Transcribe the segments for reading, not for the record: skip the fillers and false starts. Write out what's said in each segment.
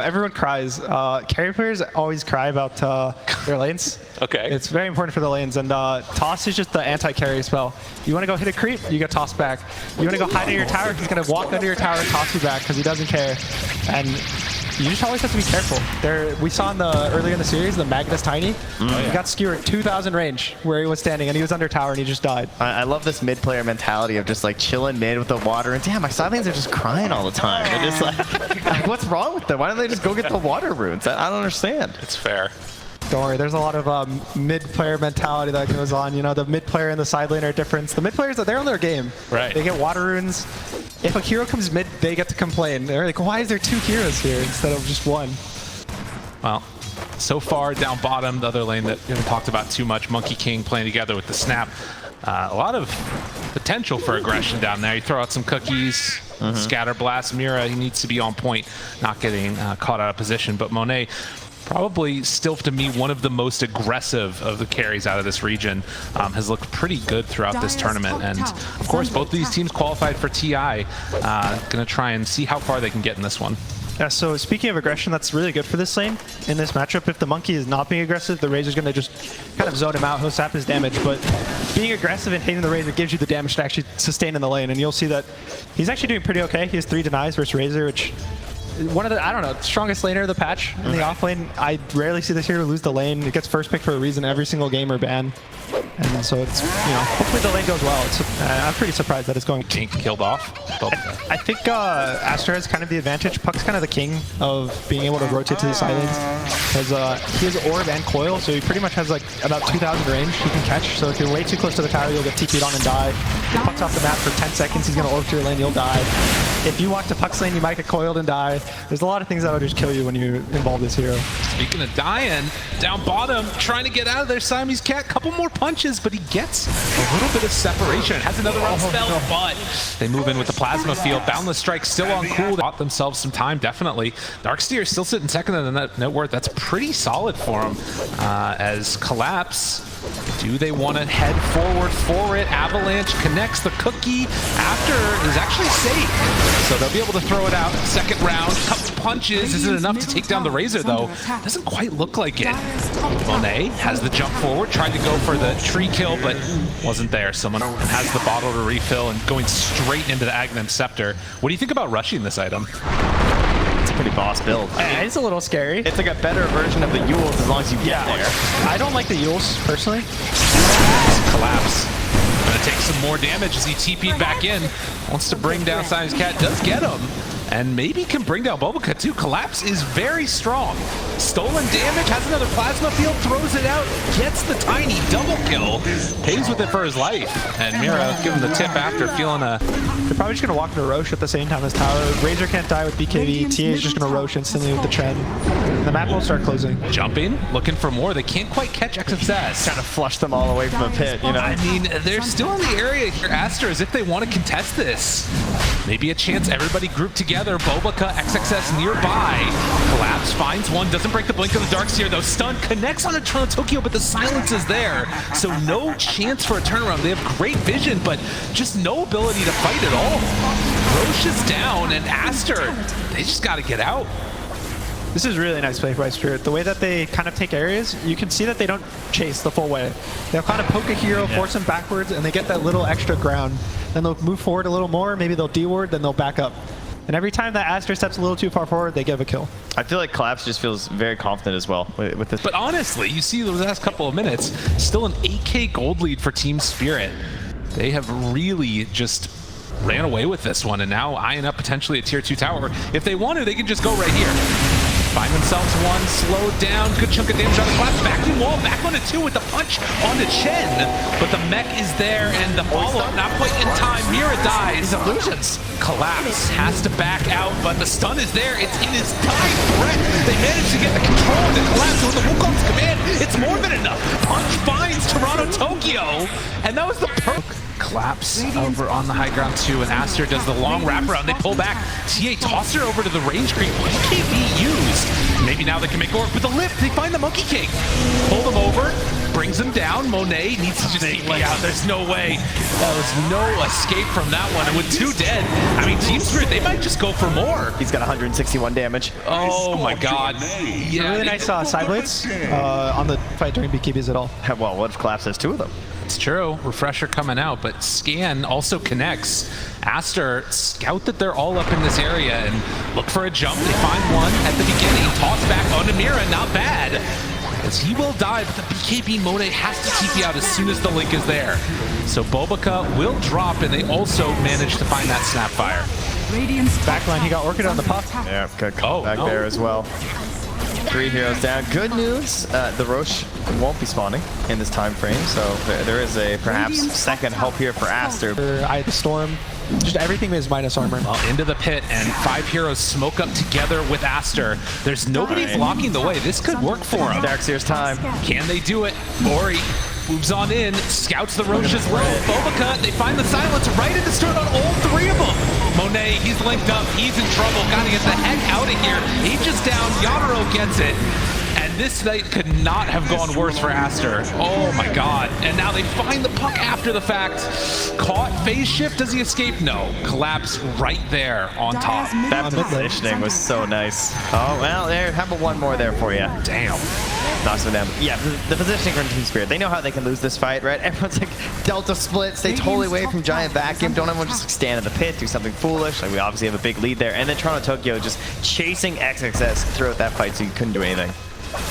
everyone cries. Carry players always cry about their lanes. Okay. It's very important for the lanes, and toss is just the anti-carry spell. You want to go hit a creep, you get tossed back. You want to go hide under your tower, he's going to walk under your tower and toss you back because he doesn't care. And you just always have to be careful. We saw earlier in the series, the Magnus Tiny. He got skewered 2,000 range where he was standing, and he was under tower, and he just died. I love this mid-player mentality of just like chilling mid with the water. And damn, my side lanes are just crying all the time. They're just like, what's wrong with them? Why don't they just go get the water runes? I don't understand. It's fair. Don't worry, there's a lot of mid-player mentality that goes on. You know, the mid-player and the side lane are different. The mid-players, they're on their game. Right. They get water runes. If a hero comes mid, they get to complain. They're like, why is there 2 heroes here instead of just 1? Well, so far down bottom, the other lane that we haven't talked about too much, Monkey King playing together with the snap. A lot of potential for aggression down there. You throw out some cookies, scatter blast. Mira, he needs to be on point, not getting caught out of position. But Monet, probably still to me one of the most aggressive of the carries out of this region, has looked pretty good throughout this tournament. And of course, both of these teams qualified for TI. Gonna try and see how far they can get in this one. Yeah, so speaking of aggression, that's really good for this lane in this matchup. If the Monkey is not being aggressive, the Razor's going to just kind of zone him out. He'll sap his damage, but being aggressive and hitting the Razor gives you the damage to actually sustain in the lane, and you'll see that he's actually doing pretty okay. He has 3 denies versus Razor, which one of the, I don't know, strongest laner of the patch in the off lane. I rarely see this hero lose the lane. It gets first pick for a reason every single game or ban. And so it's, you know, hopefully the lane goes well. I'm pretty surprised that it's going. King killed off. I think Aster has kind of the advantage. Puck's kind of the king of being able to rotate to these islands because he has orb and coil, so he pretty much has like about 2,000 range he can catch. So if you're way too close to the tower, you'll get TP'd on and die. If Puck's off the map for 10 seconds, he's going to orb to your lane, you'll die. If you walk to Puck's lane, you might get coiled and die. There's a lot of things that will just kill you when you involve this hero. Speaking of dying, down bottom, trying to get out of there, Siamese Cat, couple more punches, but he gets a little bit of separation. Has another run spell, but they move in with the plasma field. Boundless Strike still on cool. They bought themselves some time, definitely. Darksteer still sitting second in the net worth. That's pretty solid for him. As Collapse, do they want to head forward for it? Avalanche connects the cookie. Aster is actually safe, so they'll be able to throw it out. Second round, couple punches. Is it enough to take down the Razor, though? Doesn't quite look like it. Monet has the jump forward, tried to go for the tree kill, but wasn't there. Someone has the bottle to refill and going straight into the Aghanim Scepter. What do you think about rushing this item? It's a pretty boss build. It's a little scary. It's like a better version of the Yules as long as you get there. I don't like the Yules, personally. Collapse. Gonna take some more damage as he TP'd back in. Wants to bring down Siamese Cat. Does get him. And maybe can bring down Bulbaca too. Collapse is very strong. Stolen damage, has another plasma field, throws it out, gets the tiny double kill, pays with it for his life. And Mira give him the tip after feeling a... They're probably just going to walk into Roche at the same time as Tower. Razor can't die with BKB. TA is just going to Roche instantly with the Trent. The map will start closing. Jumping, looking for more. They can't quite catch XXS. Trying to flush them all away from the pit, you know? I mean, they're still in the area here, Aster, as if they want to contest this. Maybe a chance everybody grouped together. Bulbaca, XXS nearby. Collapse finds one, doesn't break the blink of the Darkseer though. Stun connects on a Tokyo, but the silence is there. So no chance for a turnaround. They have great vision, but just no ability to fight at all. Roche is down, and Aster, they just got to get out. This is really nice play by Spirit. The way that they kind of take areas, you can see that they don't chase the full way. They'll kind of poke a hero, force him backwards, and they get that little extra ground. Then they'll move forward a little more, maybe they'll D-ward, then they'll back up. And every time that Aster steps a little too far forward, they give a kill. I feel like Collapse just feels very confident as well with this. But honestly, you see those last couple of minutes, still an 8K gold lead for Team Spirit. They have really just ran away with this one, and now eyeing up potentially a tier 2 tower. If they want to, they can just go right here. Find themselves one, slowed down, good chunk of damage on the Collapse, backing wall, back onto 2 with the punch onto Chen. But the mech is there, and the follow-up not quite in time. Mira dies. Illusions. Collapse has to back out, but the stun is there. It's in his dying breath. They managed to get the control of the Collapse with the Wukong's command. It's more than enough. Punch finds Tokyo, and that was the Collapse over on the high ground too, and Aster does the long wraparound. They pull back. TA toss her over to the range creep. BKB used. Maybe now they can make it work with the lift. They find the Monkey King. Pull them over. brings him down. Monet needs to just take me out. There's no way. There was no escape from that one. And with 2 dead, I mean, Team Spirit, they might just go for more. He's got 161 damage. Oh my god. Yeah, really nice side blades on the fight during BKBs at all. Well, what if Collapse has 2 of them? It's true. Refresher coming out, but Scan also connects. Aster scout that they're all up in this area and look for a jump. They find one at the beginning. Toss back onto Mira, not bad. As he will die, but the BKB Monet has to TP out as soon as the link is there. So Bobica will drop, and they also manage to find that Snapfire. Backline, he got Orchid on the puck. Yeah, good call back there as well. 3 heroes down. Good news, the Roche won't be spawning in this time frame, so there is a perhaps second help here for Aster. Eye of the Storm. Just everything is minus armor. Well, into the pit, and 5 heroes smoke up together with Aster. There's nobody blocking the way. This could work for him. Darkseer's time. Can they do it? Ori moves on in, scouts the Roche as well. Bobica, they find the silence right at the start on all 3 of them. Monet, he's linked up, he's in trouble, gotta get the heck out of here. Aegis down, Yonaro gets it. And this night could not have gone worse for Aster. Oh my god. And now they find the puck after the fact. Caught, phase shift, does he escape? No. Collapse right there on top. That positioning was so nice. Oh, well, there, how about one more there for you? Damn. Knocks him down. Yeah, the positioning from Team Spirit, they know how they can lose this fight, right? Everyone's like, Delta split, stay totally away from Giant Vacuum. Don't everyone just stand in the pit, do something foolish. Like, we obviously have a big lead there. And then Toronto Tokyo just chasing XXS throughout that fight so you couldn't do anything.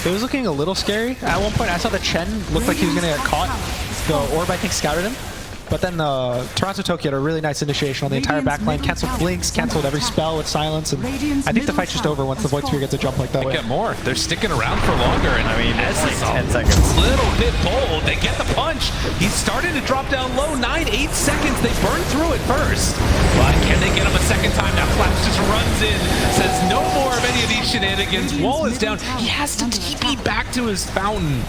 It was looking a little scary. At one point, I saw that Chen looked like he was going to get caught. The orb, I think, scouted him. But then Toronto Tokyo had a really nice initiation on the entire backline, canceled blinks, canceled every spell with silence, and I think the fight's just over once the Void Sphere gets a jump like that. They get more. They're sticking around for longer, and I mean, this it's is like 10 a seconds. little bit bold. They get the punch. He's starting to drop down low. 9-8 seconds. They burn through it first. But can they get him a second time? Now Collapse just runs in, says no more of any of these shenanigans. Wall is down. He has to TP back to his fountain.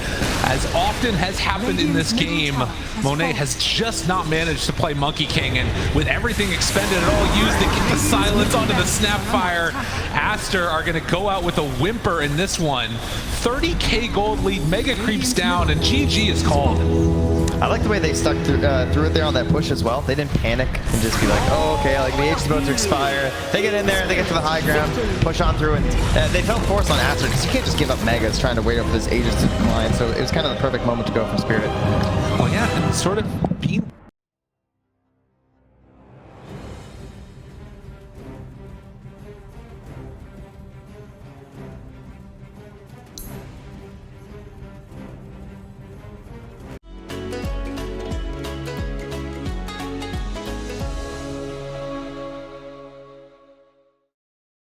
As often has happened in this game, Monet has just not managed to play Monkey King, and with everything expended and all used to get the silence onto the Snapfire, Aster are going to go out with a whimper in this one. 30k gold lead, Mega creeps down, and GG is called. I like the way they stuck through it there on that push as well. They didn't panic and just be like, oh, okay, like the age is about to expire. They get in there, they get to the high ground, push on through, and they felt forced on Aster because you can't just give up Megas trying to wait up for this Aegis to decline. So it was kind of the perfect moment to go from Spirit. Well, yeah, and sort of